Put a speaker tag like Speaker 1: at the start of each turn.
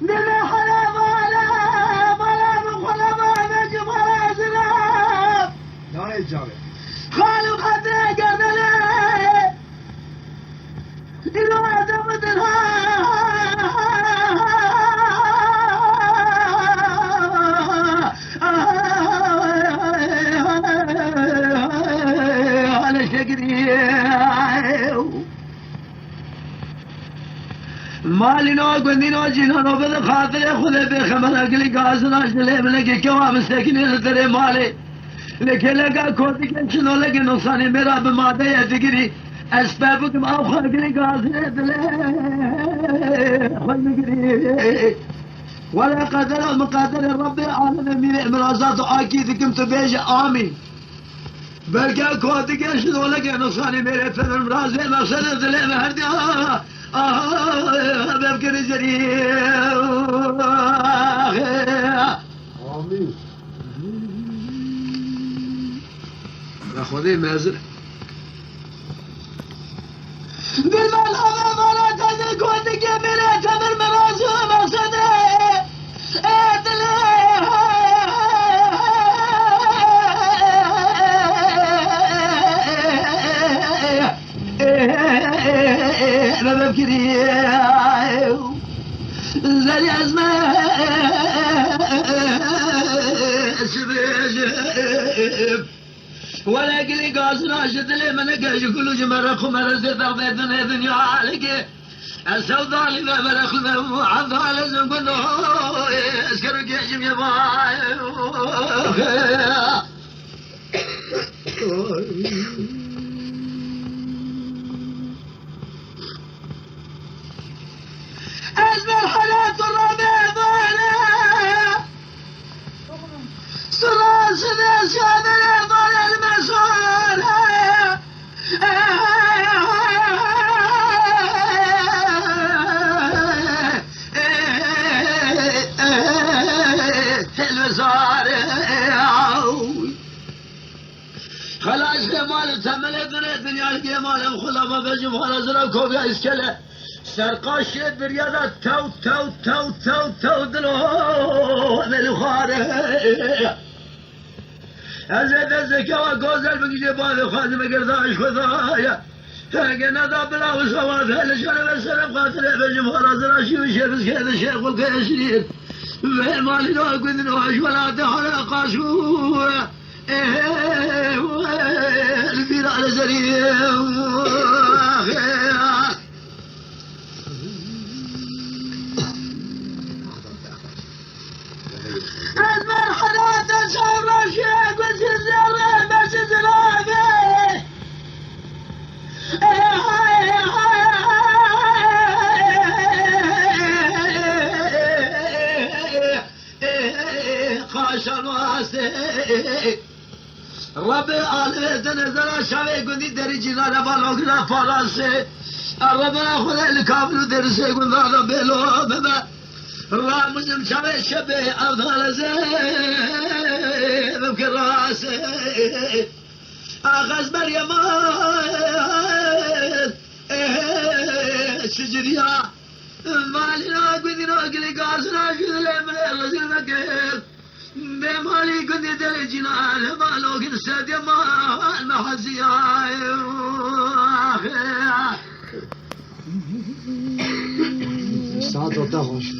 Speaker 1: دل حالا بالا بخولا بالا که بالا زنم
Speaker 2: دانه جاوه
Speaker 1: خالو خطره گردنه اینو آدم مالینو گندینو جینانو بده خاطر خود به خبر اگلی گازناش دله ملگه که هم سکنی تره مالی لکه لگا کوتی که چنو لگه نقصانی میرا به ماده دیگری اسباب کم او خاگلی گازنه دله خود نگری ولا قدر المقادر رب العالمين من امرازات اكيد كم تبيج امين بلکه کوتی که شنو لگه نقصانی میره فنر مرازه مقصد دله مهردی حبيب كريجري
Speaker 2: آمین
Speaker 1: خودی مزر بالمال هذا ولا تذكر تكمل تمر مرازو مقصده انا ببكي زي ازمه ولا قلي قاصنا شد لي من قاش كل جمره خمر زفر بيتنا الدنيا عليك السوداء اللي ما مرخ عض على زنق اسكر كيجم يا باي أزمة الحياة الربيع ضايلة سراس ناس هذا ضال المسؤولة خلاص مال تملت الدنيا الجمال خلما بجم خلاص ركوب يا اسكله سرقاش بريادة تو تو تو تو تو دلو بالخاره ازد الزكاة وقوزل بقي بالي خادم قرداش خذايا فاقنا ذا بلا وسواد هل شرب السلام قاتل بجم خلاص راشي وشيخ كذا الشيخ والكاشرين مالي نوع قد نوعش ولا دخل قاسو البير على زريم أزمر حياة شعر الشيخ والزلزال بس زلابي خاشن واسي ربي آلوه تنزل شاوه قندي داري جنانا بالوغنا فرانسي ربنا خدا الكابلو درسي قندانا بلو بما رامزم شاوه شبه أفضل زي بمكن راسي أخذ مريم شجريا مالنا قندنا قلي قاسنا شدلي من الرجل مكير بمالي قندي دلي جنان مالو قل سد يما المحزيا
Speaker 2: ساعت وقتا خوش